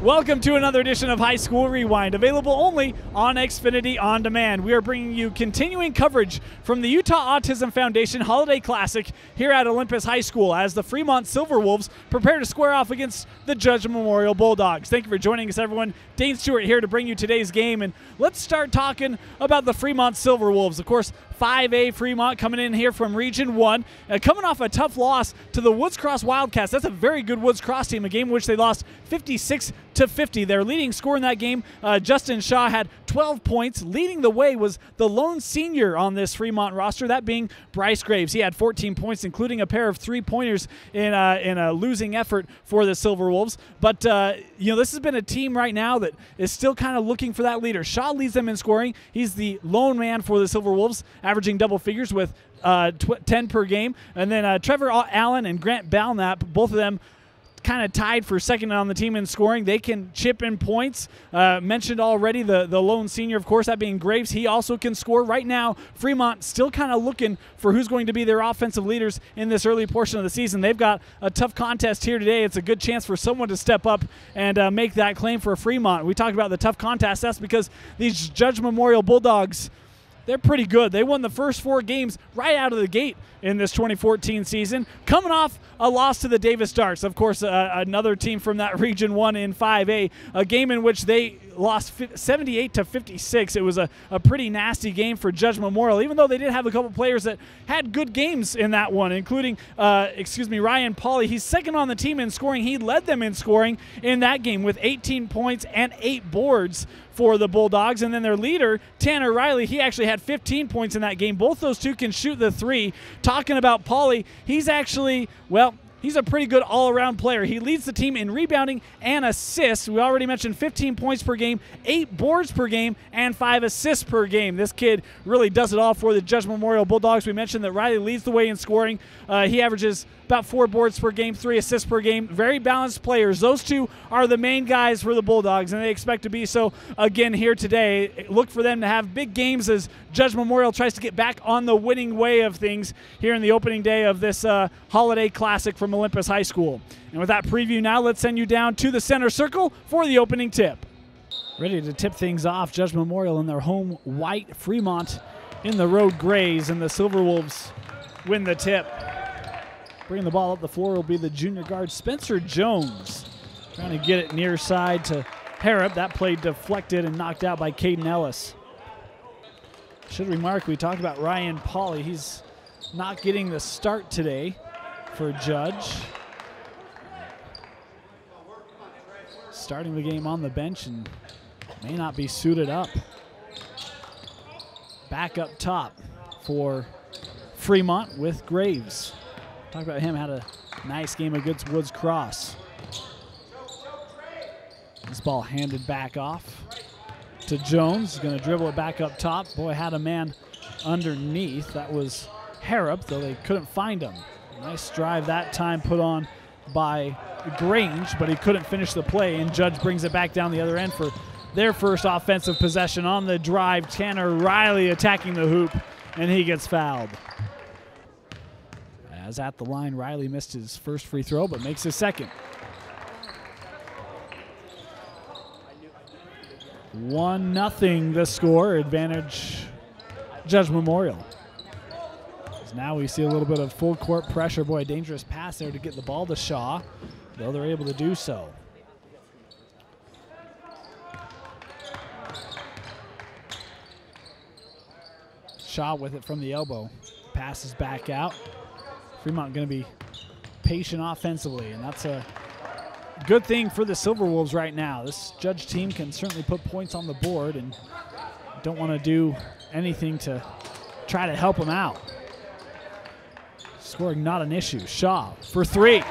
Welcome to another edition of High School Rewind, available only on Xfinity On Demand. We are bringing you continuing coverage from the Utah Autism Foundation Holiday Classic here at Olympus High School as the Fremont Silverwolves prepare to square off against the Judge Bulldogs. Thank you for joining us, everyone. Dane Stewart here to bring you today's game, and let's start talking about the Fremont Silverwolves. Of course, 5A Fremont coming in here from Region 1, coming off a tough loss to the Woods Cross Wildcats. That's a very good Woods Cross team, a game in which they lost 56-50. Their leading scorer in that game, Justin Shaw, had 12 points. Leading the way was the lone senior on this Fremont roster, that being Bryce Graves. He had 14 points, including a pair of three-pointers in a losing effort for the Silverwolves. But, this has been a team right now that is still kind of looking for that leader. Shaw leads them in scoring. He's the lone man for the Silverwolves, averaging double figures with 10 per game. And then Trevor Allen and Grant Balnap, both of them kind of tied for second on the team in scoring. They can chip in points. Mentioned already the lone senior, of course, that being Graves. He also can score. Right now, Fremont still kind of looking for who's going to be their offensive leaders in this early portion of the season. They've got a tough contest here today. It's a good chance for someone to step up and make that claim for Fremont. We talked about the tough contest. That's because these Judge Memorial Bulldogs, they're pretty good. They won the first 4 games right out of the gate in this 2014 season, coming off a loss to the Davis Darts. Of course, another team from that Region 1 in 5A, a game in which they lost 78-56. It was a pretty nasty game for Judge Memorial, even though they did have a couple players that had good games in that one, including, Ryan Pauly. He's second on the team in scoring. He led them in scoring in that game with 18 points and 8 boards for the Bulldogs. And then their leader, Tanner Riley, he actually had 15 points in that game. Both those two can shoot the three. Talking about Pauly, he's actually, he's a pretty good all-around player. He leads the team in rebounding and assists. We already mentioned 15 points per game, 8 boards per game, and 5 assists per game. This kid really does it all for the Judge Memorial Bulldogs. We mentioned that Riley leads the way in scoring. He averages about 4 boards per game, 3 assists per game. Very balanced players. Those two are the main guys for the Bulldogs, and they expect to be so again here today. Look for them to have big games as Judge Memorial tries to get back on the winning way of things here in the opening day of this Holiday Classic from Olympus High School. And with that preview now, let's send you down to the center circle for the opening tip. Ready to tip things off, Judge Memorial in their home white, Fremont in the road grays, and the Silverwolves win the tip. Bringing the ball up the floor will be the junior guard, Spencer Jones. Trying to get it near side to Harrop. That play deflected and knocked out by Caden Ellis. Should remark, we talked about Ryan Pauly. He's not getting the start today for Judge. Starting the game on the bench and may not be suited up. Back up top for Fremont with Graves. Talk about him, had a nice game against Woods Cross. This ball handed back off to Jones. He's going to dribble it back up top. Boy, had a man underneath. That was Harrop, though they couldn't find him. Nice drive that time put on by Grange, but he couldn't finish the play, and Judge brings it back down the other end for their first offensive possession on the drive. Tanner Riley attacking the hoop, and he gets fouled. As at the line, Riley missed his first free throw, but makes his second. 1-0 the score, advantage Judge Memorial. As now we see a little bit of full court pressure. Boy, a dangerous pass there to get the ball to Shaw, though they're able to do so. Shaw with it from the elbow. Passes back out. Fremont going to be patient offensively, and that's a good thing for the Silverwolves right now. This Judge team can certainly put points on the board and don't want to do anything to try to help them out. Scoring not an issue. Shaw for 3.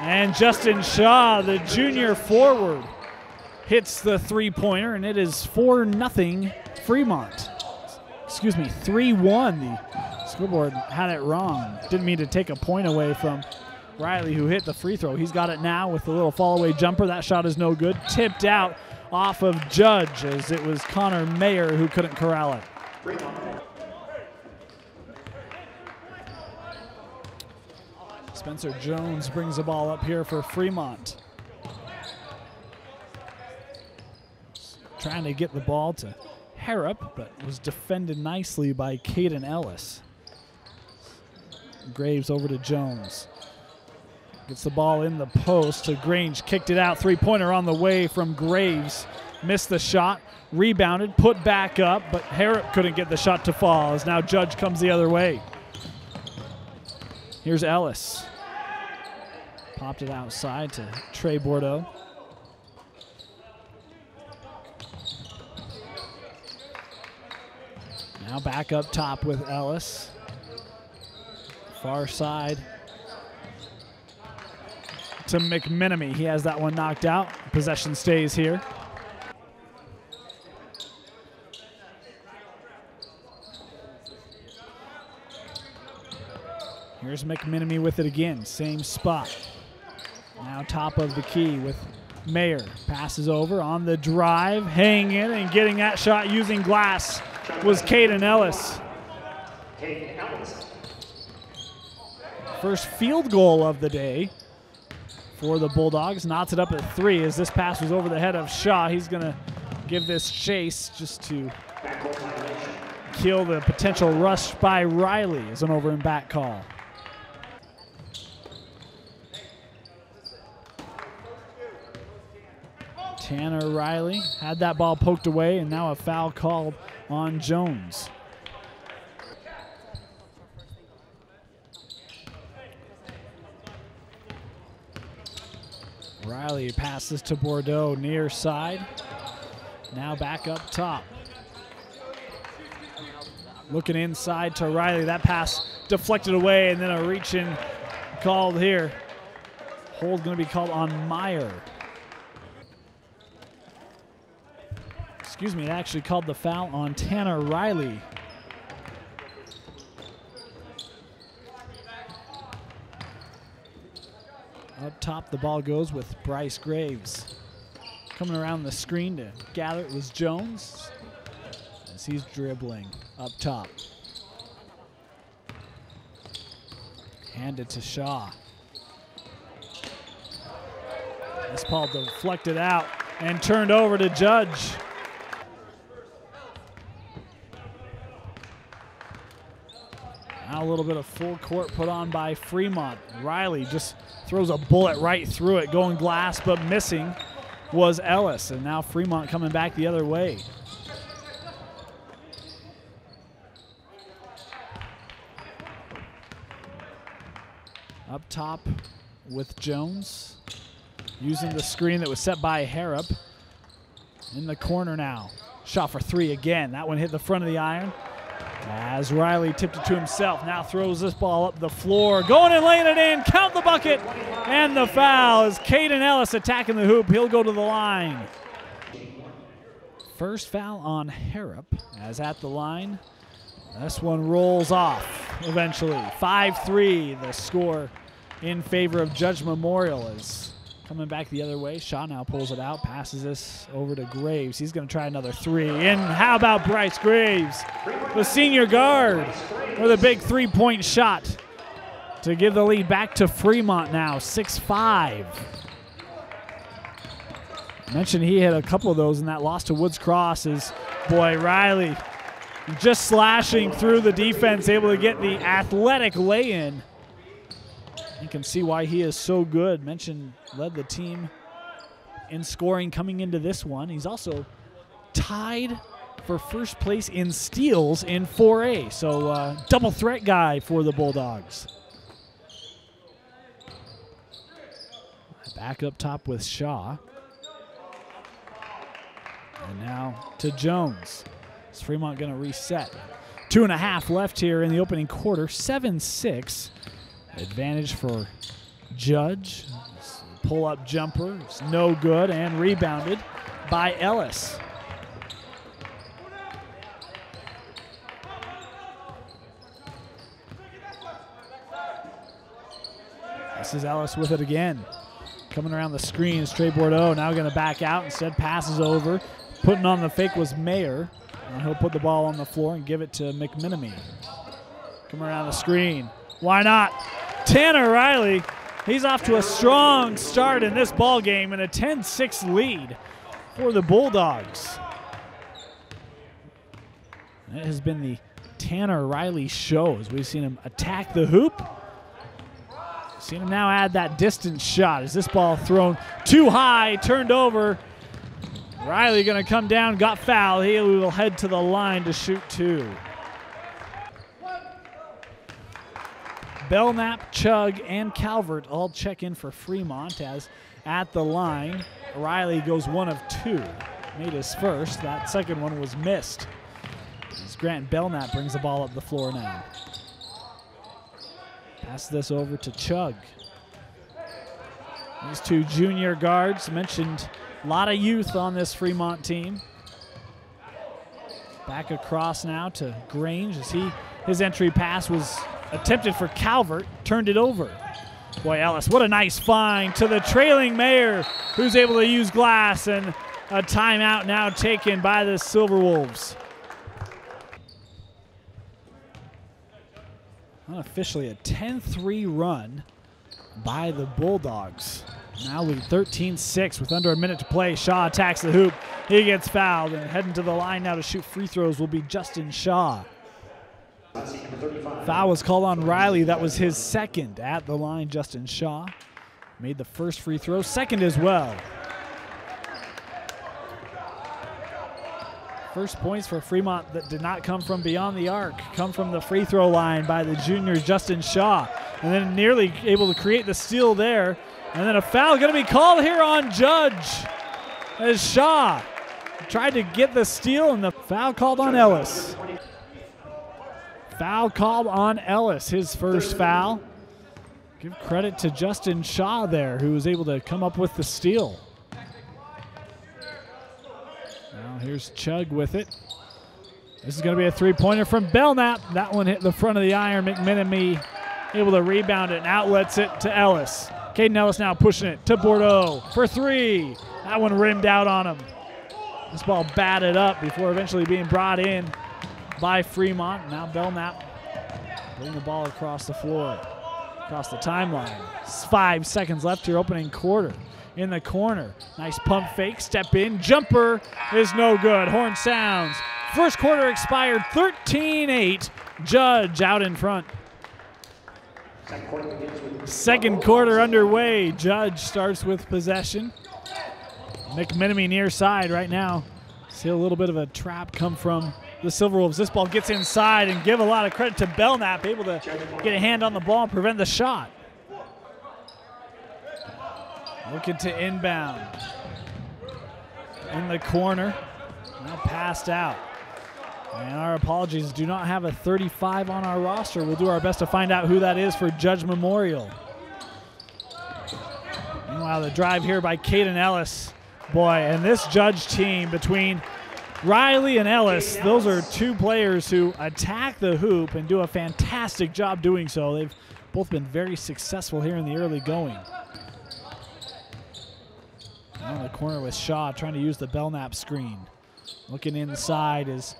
And Justin Shaw, the junior forward, hits the three-pointer, and it is 4-0 Fremont. Excuse me, 3-1. The scoreboard had it wrong. Didn't mean to take a point away from Riley, who hit the free throw. He's got it now with the little fall-away jumper. That shot is no good. Tipped out off of Judge, as it was Connor Mayer who couldn't corral it. Spencer Jones brings the ball up here for Fremont. trying to get the ball to Harrop, but was defended nicely by Caden Ellis. Graves over to Jones. Gets the ball in the post to Grange, kicked it out. Three-pointer on the way from Graves. Missed the shot, rebounded, put back up, but Harrop couldn't get the shot to fall as now Judge comes the other way. Here's Ellis. Popped it outside to Trey Bordeaux. Now back up top with Ellis. Far side to McMenemy. He has that one knocked out. Possession stays here. Here's McMenemy with it again. Same spot. Now top of the key with Mayer. Passes over on the drive. Hanging in and getting that shot using glass was Caden Ellis. First field goal of the day for the Bulldogs. Knots it up at 3 as this pass was over the head of Shaw. He's going to give this chase just to kill the potential rush by Riley as an over and back call. Tanner Riley had that ball poked away, and now a foul called on Jones. Riley passes to Bordeaux near side. Now back up top. Looking inside to Riley. That pass deflected away, and then a reach-in called here. Hold going to be called on Meyer. Excuse me, it actually called the foul on Tanner Riley. Up top, the ball goes with Bryce Graves. Coming around the screen to gather it was Jones as he's dribbling up top. Handed to Shaw. This ball deflected out and turned over to Judge. Now a little bit of full court put on by Fremont. Riley just throws a bullet right through it, going glass, but missing was Ellis. And now Fremont coming back the other way. Up top with Jones, using the screen that was set by Harrop. In the corner now. Shot for 3 again. That one hit the front of the iron. As Riley tipped it to himself, now throws this ball up the floor, going and laying it in, count the bucket, and the foul is Caden Ellis attacking the hoop. He'll go to the line. First foul on Harrop, as at the line. This one rolls off eventually. 5-3, the score in favor of Judge Memorial is coming back the other way. Shaw now pulls it out, passes this over to Graves. He's going to try another 3. And how about Bryce Graves, the senior guard, with a big 3-point shot to give the lead back to Fremont now, 6-5. I mentioned he had a couple of those in that loss to Woods Cross. As boy, Riley just slashing through the defense, able to get the athletic lay-in. You can see why he is so good. Mentioned led the team in scoring coming into this one. He's also tied for first place in steals in 4A. So double threat guy for the Bulldogs. Back up top with Shaw. And now to Jones. Is Fremont going to reset? 2.5 left here in the opening quarter. 7-6. Advantage for Judge. Pull-up jumper. It's no good and rebounded by Ellis. This is Ellis with it again. Coming around the screen is Trey Bordeaux. Now going to back out. Instead passes over. Putting on the fake was Mayer. And he'll put the ball on the floor and give it to McMenemy. Coming around the screen. Why not? Tanner Riley, he's off to a strong start in this ball game and a 10-6 lead for the Bulldogs. It has been the Tanner Riley show as we've seen him attack the hoop. Seen him now add that distance shot. Is this ball thrown too high, turned over? Riley going to come down, got fouled. He will head to the line to shoot two. Belknap, Chug, and Calvert all check in for Fremont as at the line, Riley goes 1 of 2. Made his first. That second one was missed. As Grant Belknap brings the ball up the floor now. Pass this over to Chug. These two junior guards, mentioned a lot of youth on this Fremont team. Back across now to Grange as his entry pass was attempted for Calvert, turned it over. Boy, Ellis, what a nice find to the trailing Mayer, who's able to use glass, and a timeout now taken by the Silverwolves. Unofficially a 10-3 run by the Bulldogs. Now lead 13-6 with under a minute to play. Shaw attacks the hoop. He gets fouled, and heading to the line now to shoot free throws will be Justin Shaw. Foul was called on Riley. That was his second at the line. Justin Shaw made the first free throw, second as well. First points for Fremont that did not come from beyond the arc, come from the free throw line by the junior Justin Shaw. And then nearly able to create the steal there. And then a foul going to be called here on Judge as Shaw tried to get the steal, and the foul called on Ellis. Foul called on Ellis, his first foul. Give credit to Justin Shaw there, who was able to come up with the steal. Now here's Chug with it. This is going to be a three-pointer from Belknap. That one hit the front of the iron. McMenemy able to rebound it and outlets it to Ellis. Caden Ellis now pushing it to Bordeaux for three. That one rimmed out on him. This ball batted up before eventually being brought in by Fremont. Now Belknap bringing the ball across the floor, across the timeline. 5 seconds left here, opening quarter. In the corner, nice pump fake, step in, jumper is no good. Horn sounds. First quarter expired, 13-8. Judge out in front. Second quarter underway. Judge starts with possession. McMenemy near side right now. See a little bit of a trap come from the Silverwolves. This ball gets inside, and give a lot of credit to Belknap, able to get a hand on the ball and prevent the shot. Looking to inbound. In the corner. Now passed out. And our apologies, do not have a 35 on our roster. We'll do our best to find out who that is for Judge Memorial. Meanwhile, the drive here by Caden Ellis. Boy, and this Judge team between Riley and Ellis, those are two players who attack the hoop and do a fantastic job doing so. They've both been very successful here in the early going. Now in the corner with Shaw trying to use the Belknap screen. Looking inside as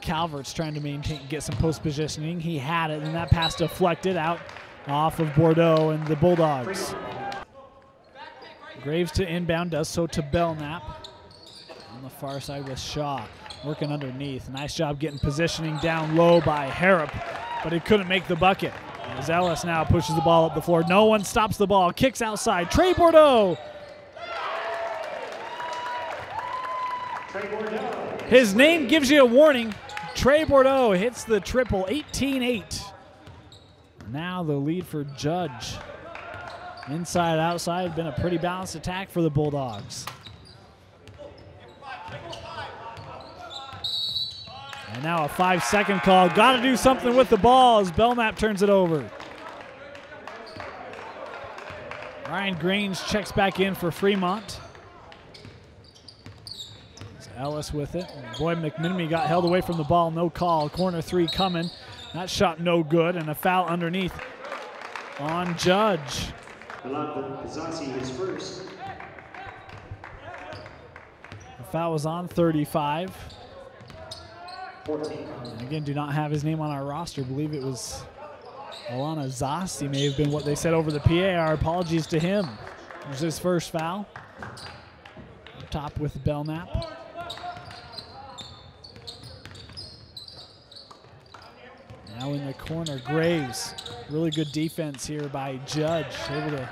Calvert's trying to get some post positioning. He had it, and that pass deflected out off of Bordeaux and the Bulldogs. Graves to inbound, does so to Belknap. On the far side with Shaw, working underneath. Nice job getting positioning down low by Harrop, but he couldn't make the bucket. As Ellis now pushes the ball up the floor. No one stops the ball, kicks outside. Trey Bordeaux. His name gives you a warning. Trey Bordeaux hits the triple, 18-8. Now the lead for Judge. Inside, outside, been a pretty balanced attack for the Bulldogs. And now a 5-second call. Got to do something with the ball as Belknap turns it over. Ryan Grange checks back in for Fremont. Ellis with it. Boy, McMenemy got held away from the ball. No call. Corner three coming. That shot no good, and a foul underneath on Judge. The foul was on 35. And again, do not have his name on our roster. Believe it was Alana Zasti may have been what they said over the PA. Our apologies to him. It was his first foul. Up top with Belknap. Now in the corner, Graves. Really good defense here by Judge. Able to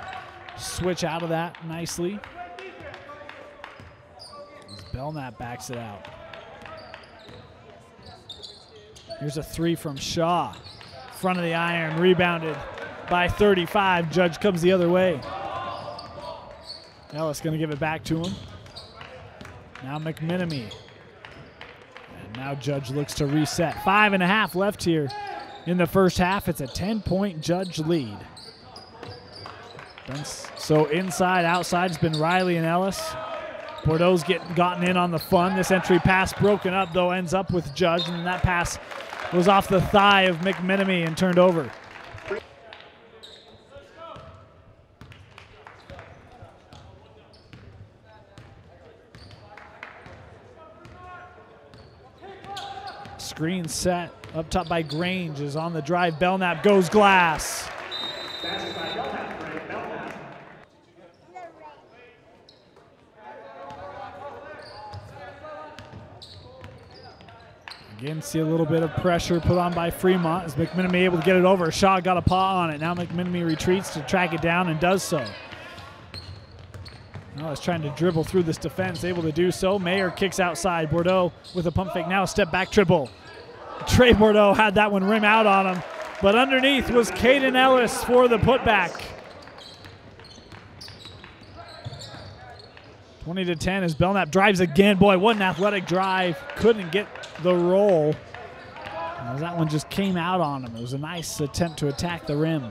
switch out of that nicely. As Belknap backs it out. Here's a three from Shaw. Front of the iron, rebounded by 35. Judge comes the other way. Ellis going to give it back to him. Now McMenemy. And now Judge looks to reset. 5.5 left here in the first half. It's a 10-point Judge lead. So inside, outside has been Riley and Ellis. Bordeaux's gotten in on the fun. This entry pass broken up, though, ends up with Judge, and that pass was off the thigh of McMenemy and turned over. Screen set up top by Grange is on the drive. Belknap goes glass. Again, see a little bit of pressure put on by Fremont as McMenemy able to get it over. Shaw got a paw on it. Now McMenemy retreats to track it down and does so. Now he's trying to dribble through this defense, able to do so. Mayer kicks outside. Bordeaux with a pump fake. Now a step back dribble. Trey Bordeaux had that one rim out on him, but underneath was Caden Ellis for the putback. 20-10 as Belknap drives again. Boy, what an athletic drive. Couldn't get the roll. As that one just came out on him. It was a nice attempt to attack the rim.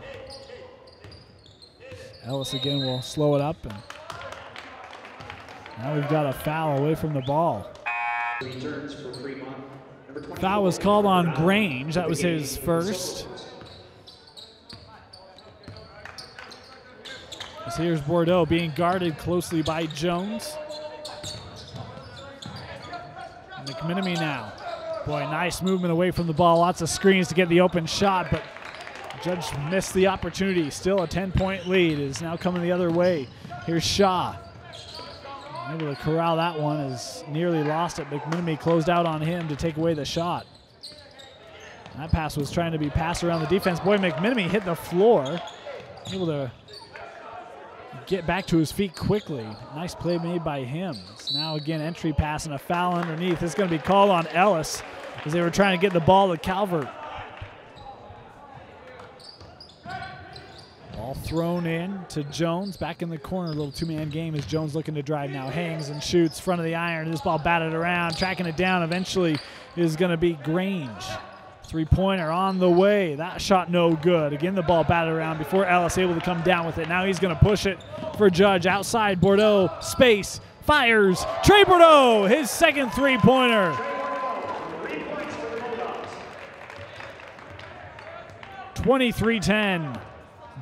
Ellis again will slow it up. And now we've got a foul away from the ball. Foul was called on Grange. That was his first. As here's Bordeaux being guarded closely by Jones. McMenemy now. Boy, nice movement away from the ball. Lots of screens to get the open shot, but Judge missed the opportunity. Still a 10-point lead is now coming the other way. Here's Shaw. Able to corral that one, is nearly lost it. McMenemy closed out on him to take away the shot. That pass was trying to be passed around the defense. Boy, McMenemy hit the floor. Able to get back to his feet quickly. Nice play made by him. So now again, entry pass and a foul underneath. It's going to be called on Ellis as they were trying to get the ball to Calvert. Ball thrown in to Jones. Back in the corner, a little two-man game as Jones looking to drive now. Hangs and shoots, front of the iron. This ball batted around, tracking it down. Eventually is going to be Grange. Three-pointer on the way. That shot no good. Again, the ball batted around before Ellis able to come down with it. Now he's going to push it for Judge. Outside, Bordeaux, space, fires. Trey Bordeaux, his second three-pointer. 23-10.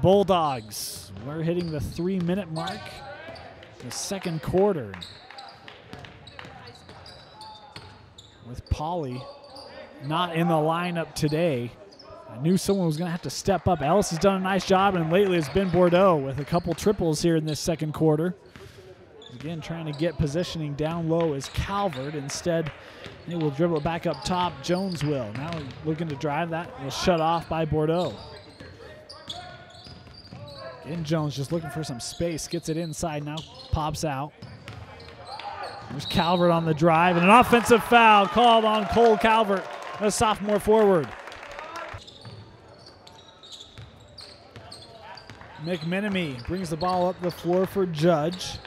Bulldogs. We're hitting the 3-minute mark. The second quarter. With Pauly not in the lineup today. I knew someone was going to have to step up. Ellis has done a nice job, and lately it's been Bordeaux with a couple triples here in this second quarter. Again, trying to get positioning down low is Calvert. Instead, he will dribble it back up top. Jones will. Now looking to drive. That was shut off by Bordeaux. Again, Jones just looking for some space. Gets it inside now. Pops out. There's Calvert on the drive, and an offensive foul called on Cole Calvert, a sophomore forward. McMenemy brings the ball up the floor for Judge.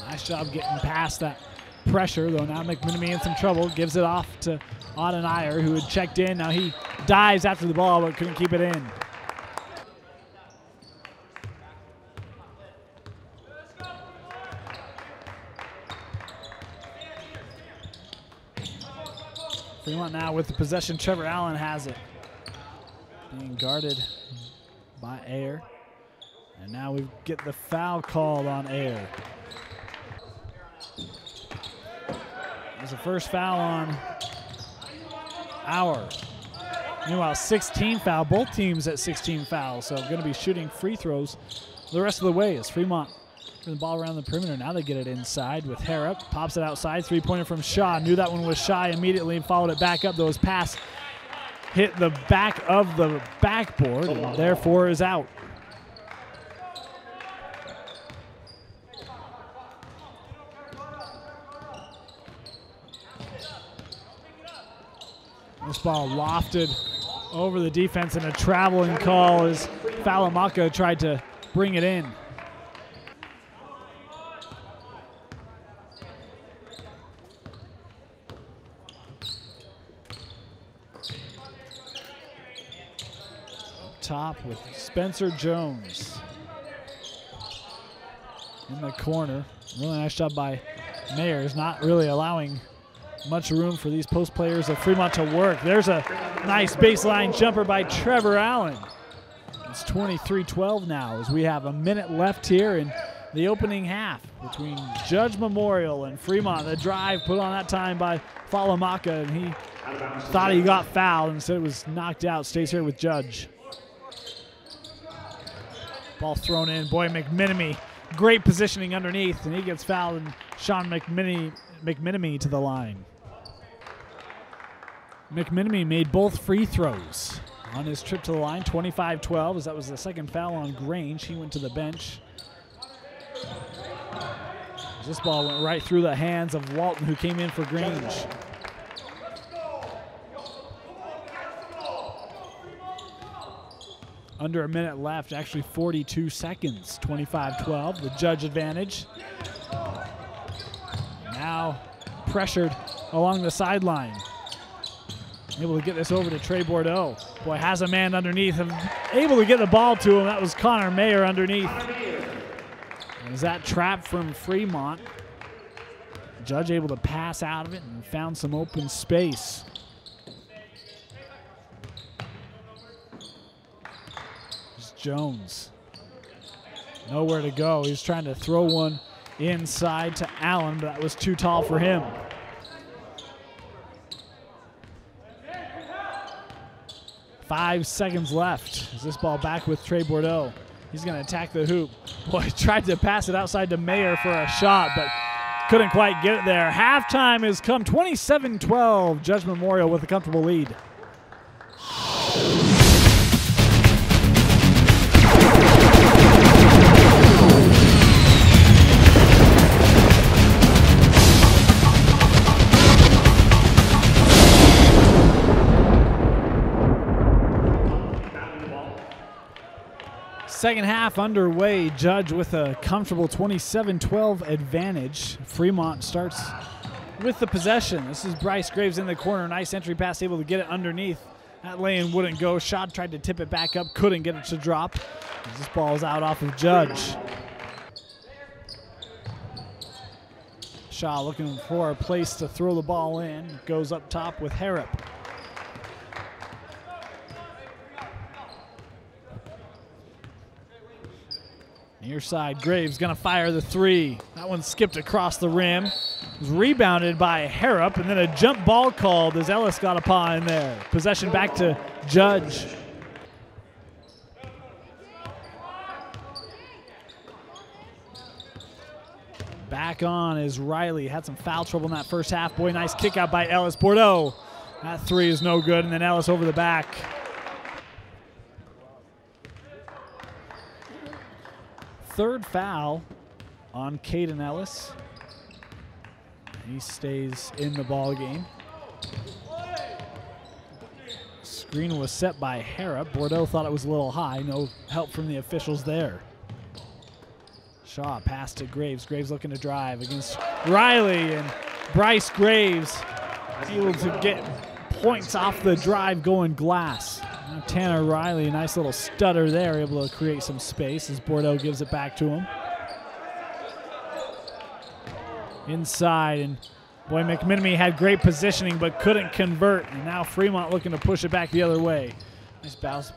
Nice job getting past that pressure, though now McMenemy in some trouble. Gives it off to Adenayer, who had checked in. Now he dives after the ball, but couldn't keep it in. Fremont now with the possession. Trevor Allen has it. Being guarded by Ayer. And now we get the foul called on Ayer. There's a first foul on Auer. Meanwhile, 16 foul. Both teams at 16 fouls. So going to be shooting free throws the rest of the way as Fremont The ball around the perimeter. Now they get it inside with Harrop. Pops it outside. Three-pointer from Shaw. Knew that one was shy immediately and followed it back up. Those pass hit the back of the backboard and therefore is out. This ball lofted over the defense, and a traveling call as Falamaka tried to bring it in. Up top with Spencer Jones in the corner. Really nice job by Mayers, not really allowing much room for these post players of Fremont to work. There's a nice baseline jumper by Trevor Allen. It's 23-12 now as we have a minute left here in the opening half between Judge Memorial and Fremont. The drive put on that time by Falamaka, and he thought he got fouled and said it was knocked out. Stays here with Judge. Ball thrown in. Boy, McMenemy, great positioning underneath, and he gets fouled, and Sean McMenemy to the line. McMenemy made both free throws on his trip to the line, 25-12, as that was the second foul on Grange. He went to the bench. This ball went right through the hands of Walton, who came in for Grange. Under a minute left, actually 42 seconds, 25-12, the Judge advantage. Now pressured along the sideline. Able to get this over to Trey Bordeaux. Boy, has a man underneath him. Able to get the ball to him. That was Connor Mayer underneath. Is that trap from Fremont? Judge able to pass out of it and found some open space. There's Jones. Nowhere to go. He's trying to throw one inside to Allen, but that was too tall for him. 5 seconds left. Is this ball back with Trey Bordeaux? He's going to attack the hoop. Boy, tried to pass it outside to Mayer for a shot, but couldn't quite get it there. Halftime has come, 27-12. Judge Memorial with a comfortable lead. Second half underway. Judge with a comfortable 27-12 advantage. Fremont starts with the possession. This is Bryce Graves in the corner. Nice entry pass, able to get it underneath. That lane wouldn't go. Shot tried to tip it back up, couldn't get it to drop. This ball is out off of Judge. Shaw looking for a place to throw the ball in. Goes up top with Harrop. Near side, Graves gonna fire the three. That one skipped across the rim. It was rebounded by Harrop, and then a jump ball called as Ellis got a paw in there. Possession back to Judge. Back on is Riley. Had some foul trouble in that first half. Boy, nice kick out by Ellis. Bordeaux. That three is no good, and then Ellis over the back. Third foul on Caden Ellis. He stays in the ball game. Screen was set by Harrop. Bordeaux thought it was a little high. No help from the officials there. Shaw pass to Graves. Graves looking to drive against Riley, and Bryce Graves able to get points off the drive going glass. Now Tanner Riley, a nice little stutter there, able to create some space as Bordeaux gives it back to him. Inside, and boy, McMenemy had great positioning but couldn't convert, and now Fremont looking to push it back the other way. Nice bounce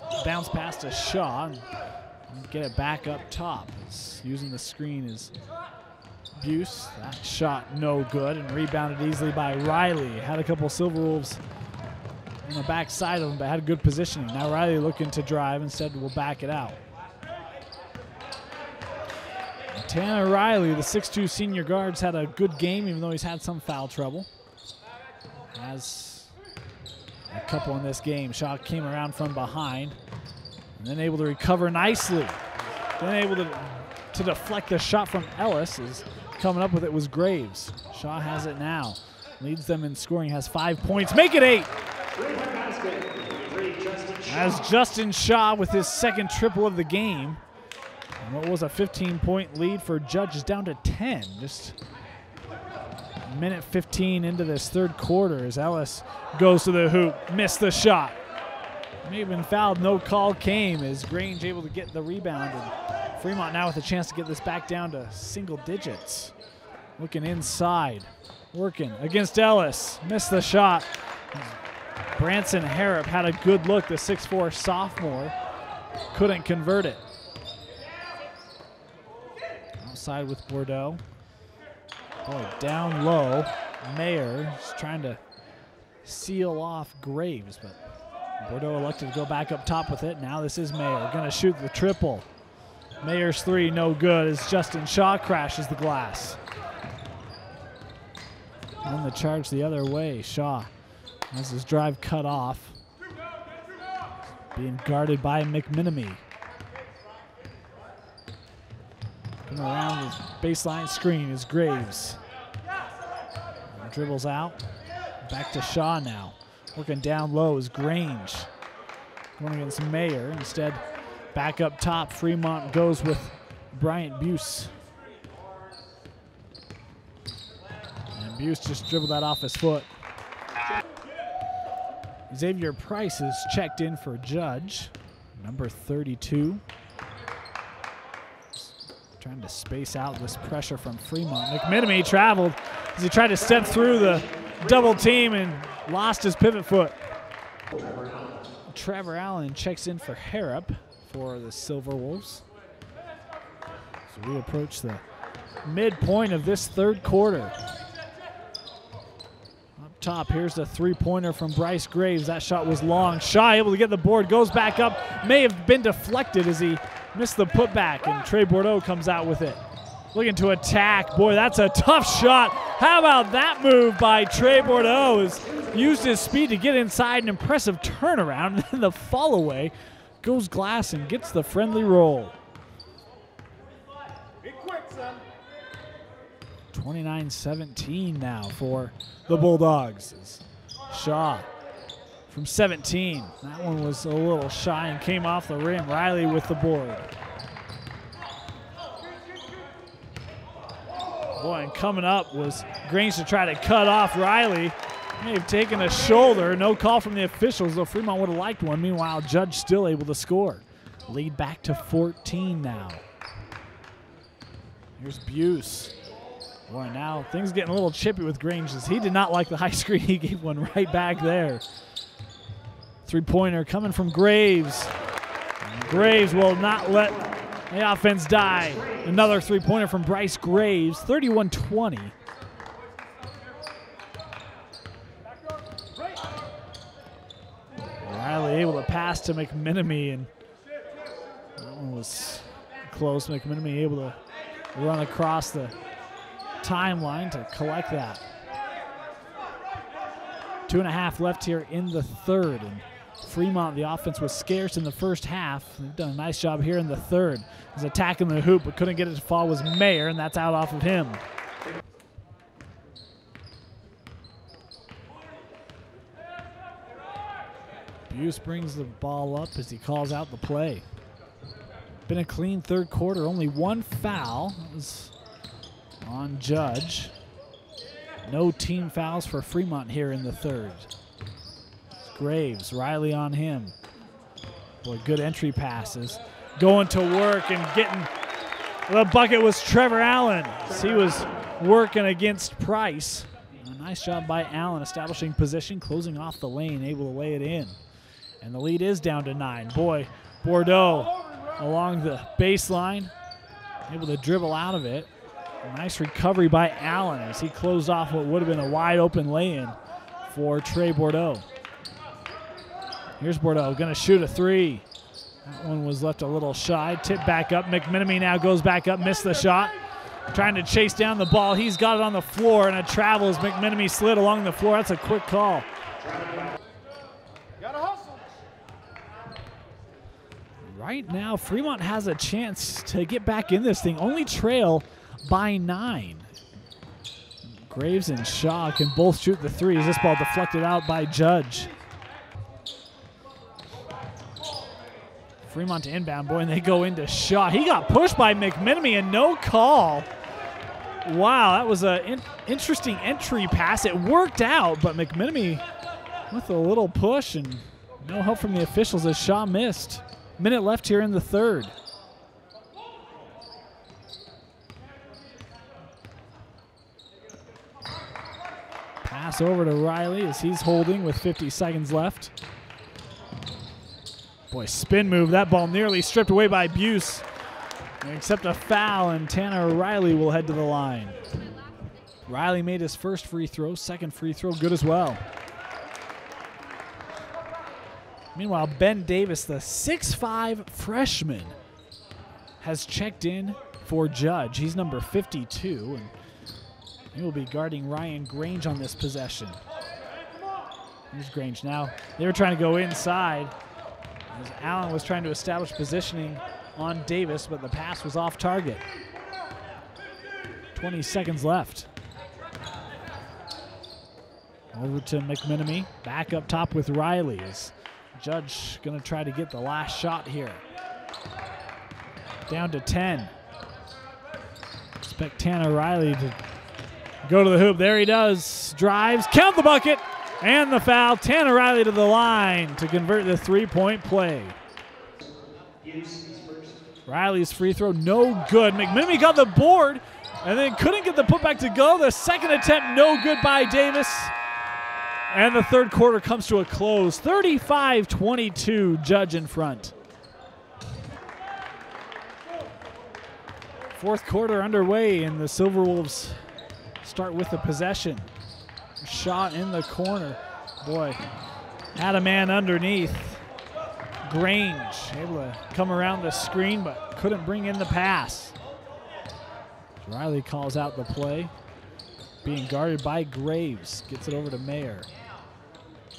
pass to Shaw, and get it back up top. It's using the screen is Buse. That shot no good, and rebounded easily by Riley. Had a couple Silverwolves on the back side of him, but had good positioning. Now Riley looking to drive, instead will back it out. Tanner Riley, the 6'2 senior guard's had a good game, even though he's had some foul trouble. Has a couple in this game. Shaw came around from behind and then able to recover nicely. Then able to deflect the shot from Ellis. Is coming up with it was Graves. Shaw has it now. Leads them in scoring, has 5 points. Make it 8. As Justin Shaw with his second triple of the game. And what was a 15-point lead for Judge is down to 10. Just minute 15 into this third quarter as Ellis goes to the hoop, missed the shot. May have been fouled, no call came as Grange able to get the rebound. And Fremont now with a chance to get this back down to single digits. Looking inside, working against Ellis, missed the shot. Branson Harrop had a good look, the 6'4 sophomore, couldn't convert it. Outside with Bordeaux. Boy, down low, Mayer is trying to seal off Graves, but Bordeaux elected to go back up top with it. Now this is Mayer, gonna shoot the triple. Mayer's three, no good as Justin Shaw crashes the glass. And then the charge the other way. Shaw has his drive cut off. Being guarded by McMenemy. Coming around the baseline screen is Graves. And dribbles out. Back to Shaw now. Working down low is Grange. Going against Mayer. Instead, back up top, Fremont goes with Bryant Buse. And Buse just dribbled that off his foot. Xavier Price is checked in for Judge, number 32. Trying to space out this pressure from Fremont. McMenemy traveled as he tried to step through the double team and lost his pivot foot. Trevor Allen checks in for Harrop for the Silverwolves. So we approach the midpoint of this third quarter. Up top, here's the three-pointer from Bryce Graves. That shot was long. Shaw able to get the board, goes back up. May have been deflected as he missed the putback, and Trey Bordeaux comes out with it. Looking to attack. Boy, that's a tough shot. How about that move by Trey Bordeaux? Has used his speed to get inside, an impressive turnaround, and then the fall away goes glass and gets the friendly roll. 29-17 now for the Bulldogs. Shaw from 17. That one was a little shy and came off the rim. Riley with the board. Boy, and coming up was Grange to try to cut off Riley. May have taken a shoulder. No call from the officials, though Fremont would have liked one. Meanwhile, Judge still able to score. Lead back to 14 now. Here's Buse. Boy, now things getting a little chippy with Grange as he did not like the high screen. He gave one right back there. Three-pointer coming from Graves. And Graves will not let the offense die. Another three-pointer from Bryce Graves, 31-20. Riley able to pass to McMenemy, and that one was close. McMenemy able to run across the timeline to collect that. 2.5 left here in the third, and Fremont, the offense was scarce in the first half. They've done a nice job here in the third. His attacking the hoop but couldn't get it to fall was Mayer, and that's out off of him. Buse brings the ball up as he calls out the play. Been a clean third quarter, only one foul. That was on Judge. No team fouls for Fremont here in the third. Graves, Riley on him. Boy, good entry passes. Going to work and getting the bucket was Trevor Allen. He was working against Price. A nice job by Allen establishing position, closing off the lane, able to lay it in. And the lead is down to 9. Boy, Bordeaux along the baseline, able to dribble out of it. A nice recovery by Allen as he closed off what would have been a wide open lay-in for Trey Bordeaux. Here's Bordeaux, gonna shoot a three. That one was left a little shy. Tip back up. McMenemy now goes back up, missed the shot. Trying to chase down the ball. He's got it on the floor, and it travels. McMenemy slid along the floor. That's a quick call. Gotta hustle. Right now, Fremont has a chance to get back in this thing. Only trail by 9. Graves and Shaw can both shoot the threes. This ball deflected out by Judge. Fremont to inbound, boy, and they go into Shaw. He got pushed by McMenemy and no call. Wow, that was an interesting entry pass. It worked out, but McMenemy with a little push and no help from the officials as Shaw missed. Minute left here in the third. Pass over to Riley as he's holding with 50 seconds left. Boy, spin move. That ball nearly stripped away by Buse. Except a foul, and Tanner Riley will head to the line. Riley made his first free throw. Second free throw, good as well. Meanwhile, Ben Davis, the 6'5" freshman, has checked in for Judge. He's number 52, and he will be guarding Ryan Grange on this possession. Here's Grange now. They were trying to go inside as Allen was trying to establish positioning on Davis, but the pass was off target. 20 seconds left. Over to McMenemy. Back up top with Riley. Is Judge going to try to get the last shot here. Down to 10. Expect Tanner Riley to go to the hoop. There he does. Drives. Count the bucket. And the foul. Tanner Riley to the line to convert the three-point play. Riley's free throw, no good. McMenemy got the board and then couldn't get the putback to go. The second attempt, no good by Davis. And the third quarter comes to a close. 35-22, Judge in front. Fourth quarter underway, and the Silverwolves start with the possession. Shot in the corner. Boy, had a man underneath. Grange able to come around the screen, but couldn't bring in the pass. Riley calls out the play. Being guarded by Graves. Gets it over to Mayer.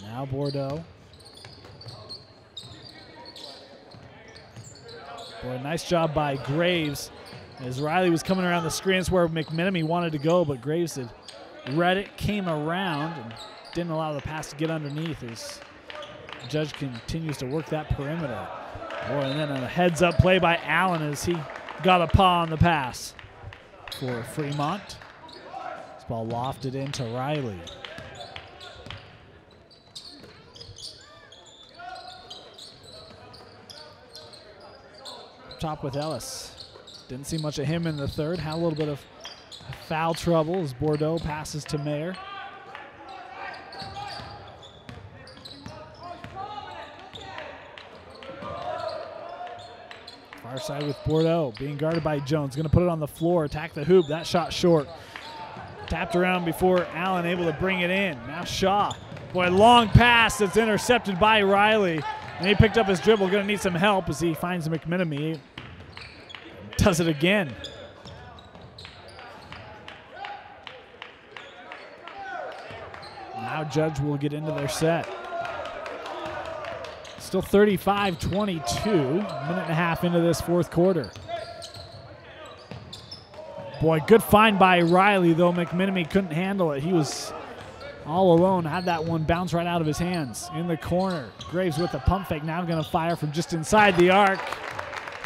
Now Bordeaux. Boy, nice job by Graves. As Riley was coming around the screen, it's where McMenemy wanted to go, but Graves had read it, came around, and didn't allow the pass to get underneath as Judge continues to work that perimeter. Boy, and then a heads-up play by Allen as he got a paw on the pass for Fremont. This ball lofted into Riley. Top with Ellis. Didn't see much of him in the third. Had a little bit of foul trouble as Bordeaux passes to Mayer. Far side with Bordeaux being guarded by Jones. Going to put it on the floor, attack the hoop. That shot short. Tapped around before Allen able to bring it in. Now Shaw. Boy, long pass that's intercepted by Riley. And he picked up his dribble. Going to need some help as he finds McMenemy. Does it again. Now Judge will get into their set. Still 35-22, minute and a half into this fourth quarter. Boy, good find by Riley, though McMenemy couldn't handle it. He was all alone, had that one bounce right out of his hands. In the corner, Graves with the pump fake, now going to fire from just inside the arc.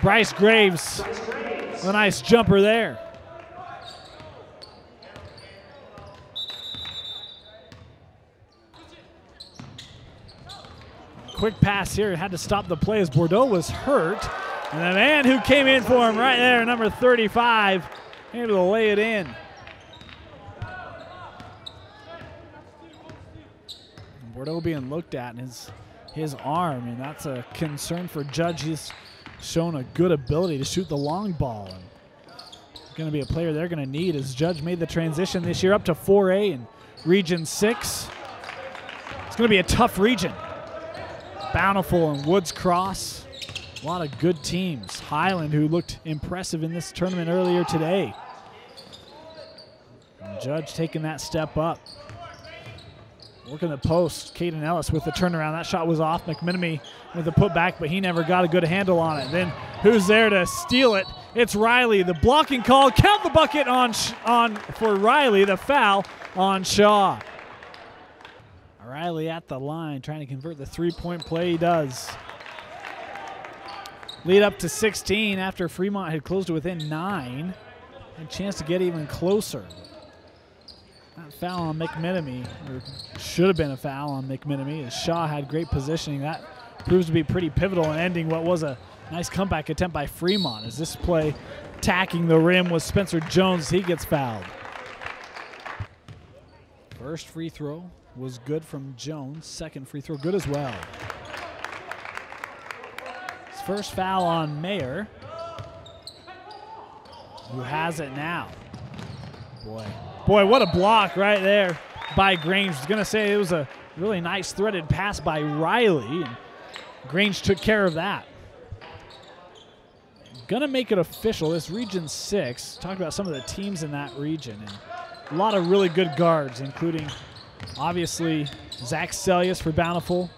Bryce Graves, a nice jumper there. Quick pass here, had to stop the play as Bordeaux was hurt. And the man who came in for him right there, number 35, able to lay it in. Bordeaux being looked at in his arm, and that's a concern for Judge. He's shown a good ability to shoot the long ball. And going to be a player they're going to need as Judge made the transition this year up to 4A in Region 6. It's going to be a tough region. Bountiful and Woods Cross. A lot of good teams. Highland, who looked impressive in this tournament earlier today. And Judge taking that step up. Working the post. Caden Ellis with the turnaround. That shot was off. McMenemy with the putback, but he never got a good handle on it. Then who's there to steal it? It's Riley. The blocking call. Count the bucket on for Riley. The foul on Shaw. Riley at the line trying to convert the three-point play. He does. Lead up to 16 after Fremont had closed it within 9. Had a chance to get even closer. That foul on McMenemy, or should have been a foul on McMenemy, as Shaw had great positioning. That proves to be pretty pivotal in ending what was a nice comeback attempt by Fremont, as this play attacking the rim was Spencer Jones. He gets fouled. First free throw was good from Jones. Second free throw good as well. His first foul on Mayer, who has it now. Boy, what a block right there by Grange. I was going to say it was a really nice threaded pass by Riley, and Grange took care of that. Going to make it official. This Region 6, talked about some of the teams in that region, and a lot of really good guards, including obviously Zach Celius for Bountiful,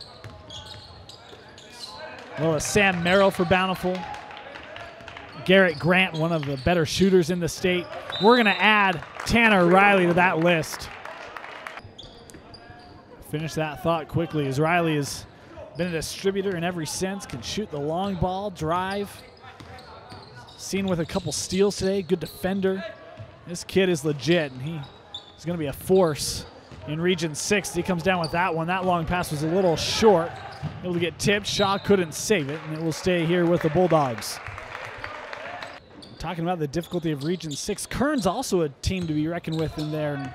as well as Sam Merrill for Bountiful. Garrett Grant, one of the better shooters in the state. We're going to add Tanner Riley to that list. Finish that thought quickly, as Riley has been a distributor in every sense, can shoot the long ball, drive. Seen with a couple steals today, good defender. This kid is legit, and he is going to be a force in Region 6. He comes down with that one. That long pass was a little short. Able to get tipped. Shaw couldn't save it, and it will stay here with the Bulldogs. Talking about the difficulty of Region 6, Kearns also a team to be reckoned with in there. And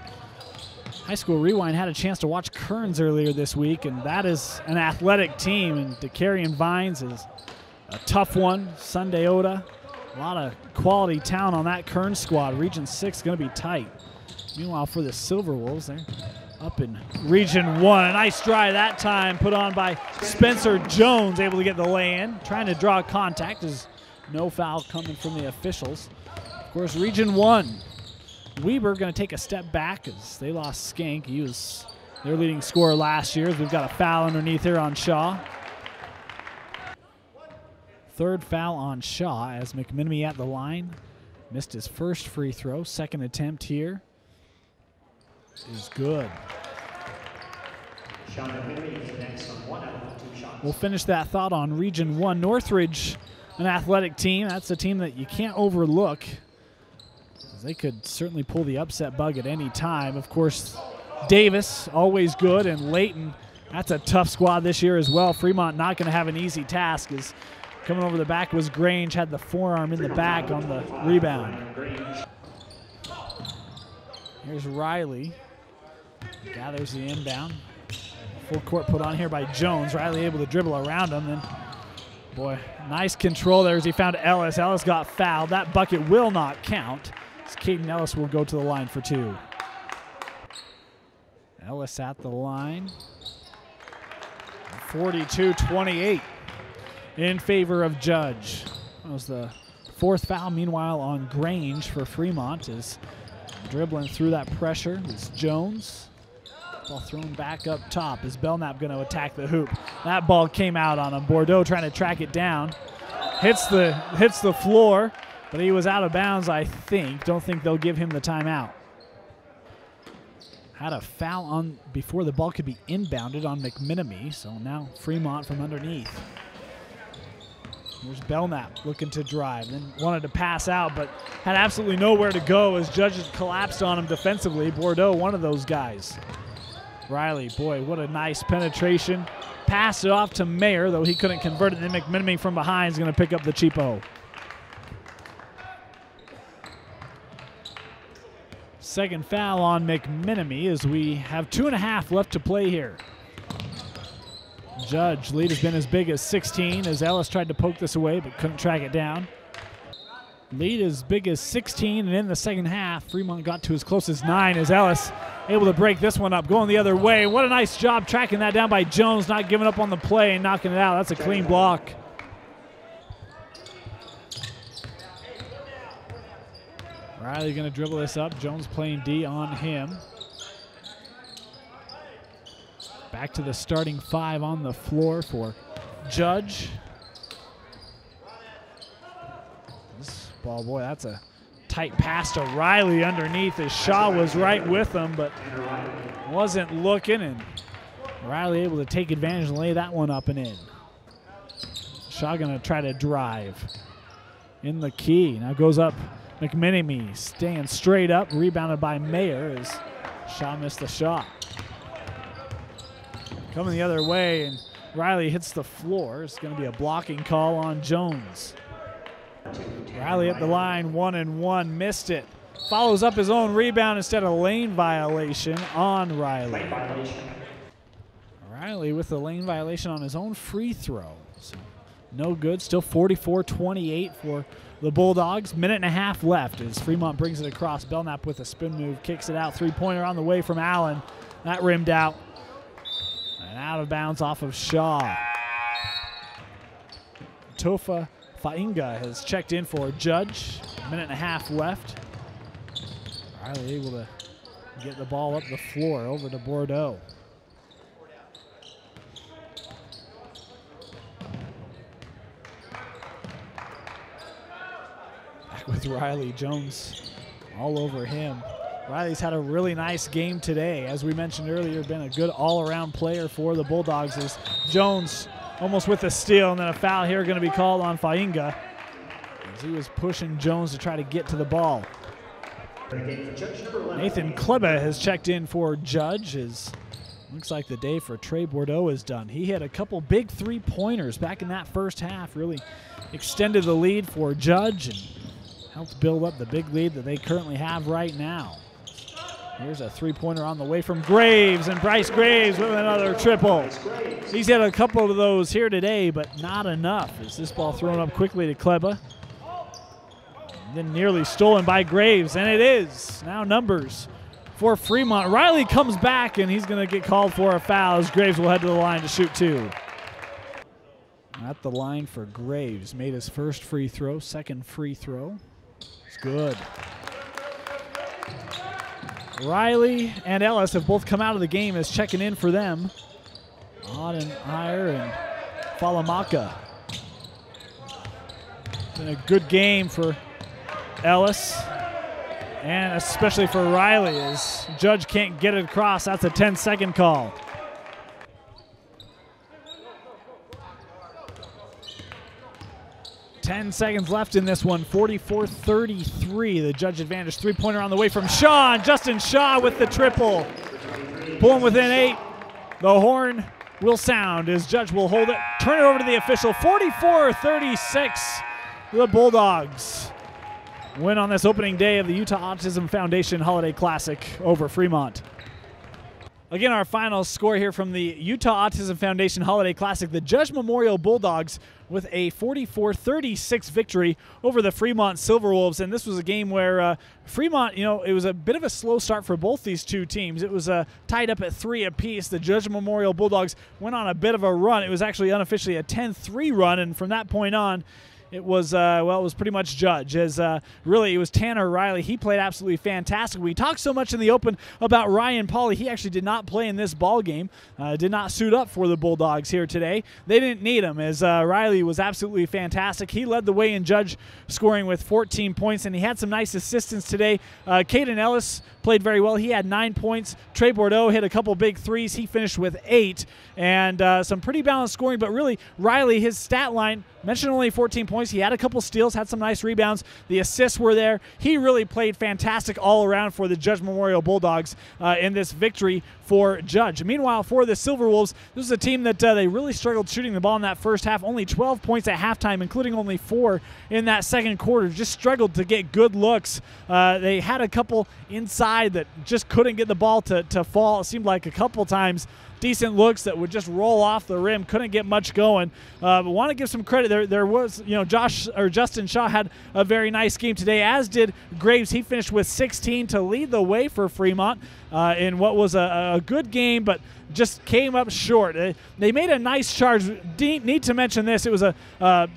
High School Rewind had a chance to watch Kearns earlier this week, and that is an athletic team. And DeCarrion Vines is a tough one. Sunday Oda, a lot of quality talent on that Kearns squad. Region 6 going to be tight. Meanwhile, for the Silverwolves, they're up in Region 1. A nice try that time put on by Spencer Jones, able to get the lay-in. Trying to draw contact as no foul coming from the officials. Of course, Region 1, Weber going to take a step back as they lost Skank. He was their leading scorer last year. We've got a foul underneath here on Shaw. Third foul on Shaw as McMenemy at the line. Missed his first free throw. Second attempt here is good. We'll finish that thought on Region 1. Northridge, an athletic team. That's a team that you can't overlook. They could certainly pull the upset bug at any time. Of course, Davis, always good, and Layton, that's a tough squad this year as well. Fremont not going to have an easy task, as coming over the back was Grange, had the forearm in the back on the rebound. Here's Riley. Gathers the inbound. Full court put on here by Jones. Riley able to dribble around him. And boy, nice control there as he found Ellis. Ellis got fouled. That bucket will not count, as Caden Ellis will go to the line for two. Ellis at the line. 42-28 in favor of Judge. That was the fourth foul, meanwhile, on Grange for Fremont. Is dribbling through that pressure is Jones. Ball thrown back up top. Is Belknap going to attack the hoop? That ball came out on him. Bordeaux trying to track it down. Hits the floor, but he was out of bounds, I think. Don't think they'll give him the timeout. Had a foul on before the ball could be inbounded on McMenemy, so now Fremont from underneath. Here's Belknap looking to drive, then wanted to pass out, but had absolutely nowhere to go as Judges collapsed on him defensively. Bordeaux, one of those guys. Riley, boy, what a nice penetration. Passed it off to Mayer, though he couldn't convert it. Then McMenemy from behind is going to pick up the cheapo. Second foul on McMenemy as we have 2.5 left to play here. Judge, lead has been as big as 16 as Ellis tried to poke this away but couldn't track it down. Lead as big as 16, and in the second half, Fremont got to as close as 9 as Ellis able to break this one up, going the other way. What a nice job tracking that down by Jones, not giving up on the play and knocking it out. That's a clean block. Riley going to dribble this up. Jones playing D on him. Back to the starting 5 on the floor for Judge. This ball, boy, that's a tight pass to Riley underneath as Shaw was right with him, but wasn't looking, and Riley able to take advantage and lay that one up and in. Shaw going to try to drive in the key. Now goes up McMenemy, staying straight up, rebounded by Mayer as Shaw missed the shot. Coming the other way, and Riley hits the floor. It's going to be a blocking call on Jones. Riley at the line, 1-and-1, missed it. Follows up his own rebound instead of lane violation on Riley. Riley with the lane violation on his own free throw. So no good, still 44-28 for the Bulldogs. Minute and a half left as Fremont brings it across. Belknap with a spin move, kicks it out. Three-pointer on the way from Allen. That rimmed out. And out of bounds off of Shaw. Tofa Fainga has checked in for Judge. Minute and a half left. Riley able to get the ball up the floor over to Bordeaux. Back with Riley. Jones all over him. Riley's had a really nice game today. As we mentioned earlier, been a good all-around player for the Bulldogs. As Jones almost with a steal, and then a foul here going to be called on Fainga as he was pushing Jones to try to get to the ball. Nathan Kleba has checked in for Judge. Looks like the day for Trey Bordeaux is done. He hit a couple big three-pointers back in that first half, really extended the lead for Judge and helped build up the big lead that they currently have right now. Here's a three-pointer on the way from Graves, and Bryce Graves with another triple. He's had a couple of those here today, but not enough. Is this ball thrown up quickly to Kleba? And then nearly stolen by Graves, and it is. Now numbers for Fremont. Riley comes back, and he's going to get called for a foul as Graves will head to the line to shoot 2. At the line for Graves. Made his first free throw, second free throw. It's good. Riley and Ellis have both come out of the game as checking in for them. Odenheier and Falamaka. Been a good game for Ellis, and especially for Riley as Judge can't get it across. That's a 10-second call. Ten seconds left in this one, 44-33. The Judge advantage. Three-pointer on the way from Shaw. Justin Shaw with the triple. Pulling within 8. The horn will sound as Judge will hold it. Turn it over to the official. 44-36. The Bulldogs win on this opening day of the Utah Autism Foundation Holiday Classic over Fremont. Again, our final score here from the Utah Autism Foundation Holiday Classic. The Judge Memorial Bulldogs with a 44-36 victory over the Fremont Silverwolves. And this was a game where Fremont, it was a bit of a slow start for both these two teams. It was tied up at 3 apiece. The Judge Memorial Bulldogs went on a bit of a run. It was actually unofficially a 10-3 run, and from that point on, it was, it was pretty much Judge. As really, it was Tanner Riley. He played absolutely fantastic. We talked so much in the open about Ryan Pauly. He actually did not play in this ball game. Did not suit up for the Bulldogs here today. They didn't need him, as Riley was absolutely fantastic. He led the way in Judge scoring with 14 points, and he had some nice assistance today. Caden Ellis played very well. He had 9 points. Trey Bordeaux hit a couple big threes. He finished with 8, and some pretty balanced scoring. But really, Riley, his stat line, mentioned only 14 points. He had a couple steals, had some nice rebounds. The assists were there. He really played fantastic all around for the Judge Memorial Bulldogs in this victory for Judge. Meanwhile, for the Silverwolves, this is a team that they really struggled shooting the ball in that first half. Only 12 points at halftime, including only 4 in that second quarter. Just struggled to get good looks. They had a couple inside that just couldn't get the ball to fall. It seemed like a couple times decent looks that would just roll off the rim. Couldn't get much going. But want to give some credit. There was, Justin Shaw had a very nice game today, as did Graves. He finished with 16 to lead the way for Fremont in what was a good game, but just came up short. They made a nice charge. Need to mention this. It was a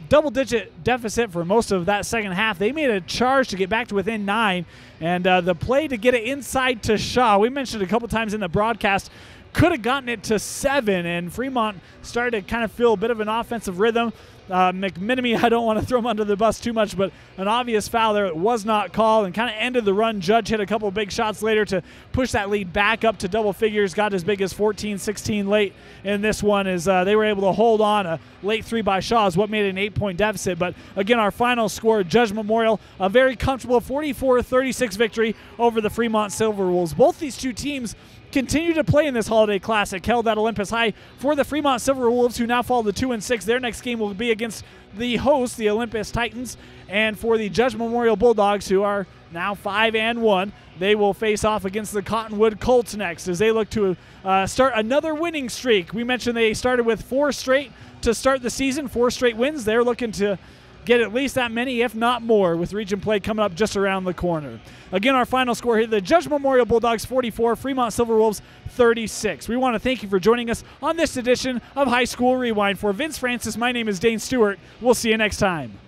double-digit deficit for most of that second half. They made a charge to get back to within 9, and the play to get it inside to Shaw, we mentioned a couple times in the broadcast, could have gotten it to 7, and Fremont started to kind of feel a bit of an offensive rhythm. McMenemy, I don't want to throw him under the bus too much, but an obvious foul there was not called and kind of ended the run. Judge hit a couple big shots later to push that lead back up to double figures, got as big as 14-16 late in this one as they were able to hold on. A late 3 by Shaw is what made it an 8-point deficit. But again, our final score, Judge Memorial, a very comfortable 44-36 victory over the Fremont Silverwolves. Both these two teams continue to play in this Holiday Classic held at Olympus High. For the Fremont Silverwolves, who now fall to 2-6, their next game will be against the host, the Olympus Titans. And for the Judge Memorial Bulldogs, who are now 5-1, they will face off against the Cottonwood Colts next as they look to start another winning streak. We mentioned they started with 4 straight to start the season, 4 straight wins. They're looking to get at least that many, if not more, with region play coming up just around the corner. Again, our final score here, the Judge Memorial Bulldogs 44, Fremont Silverwolves 36. We want to thank you for joining us on this edition of High School Rewind. For Vince Francis, my name is Dane Stewart. We'll see you next time.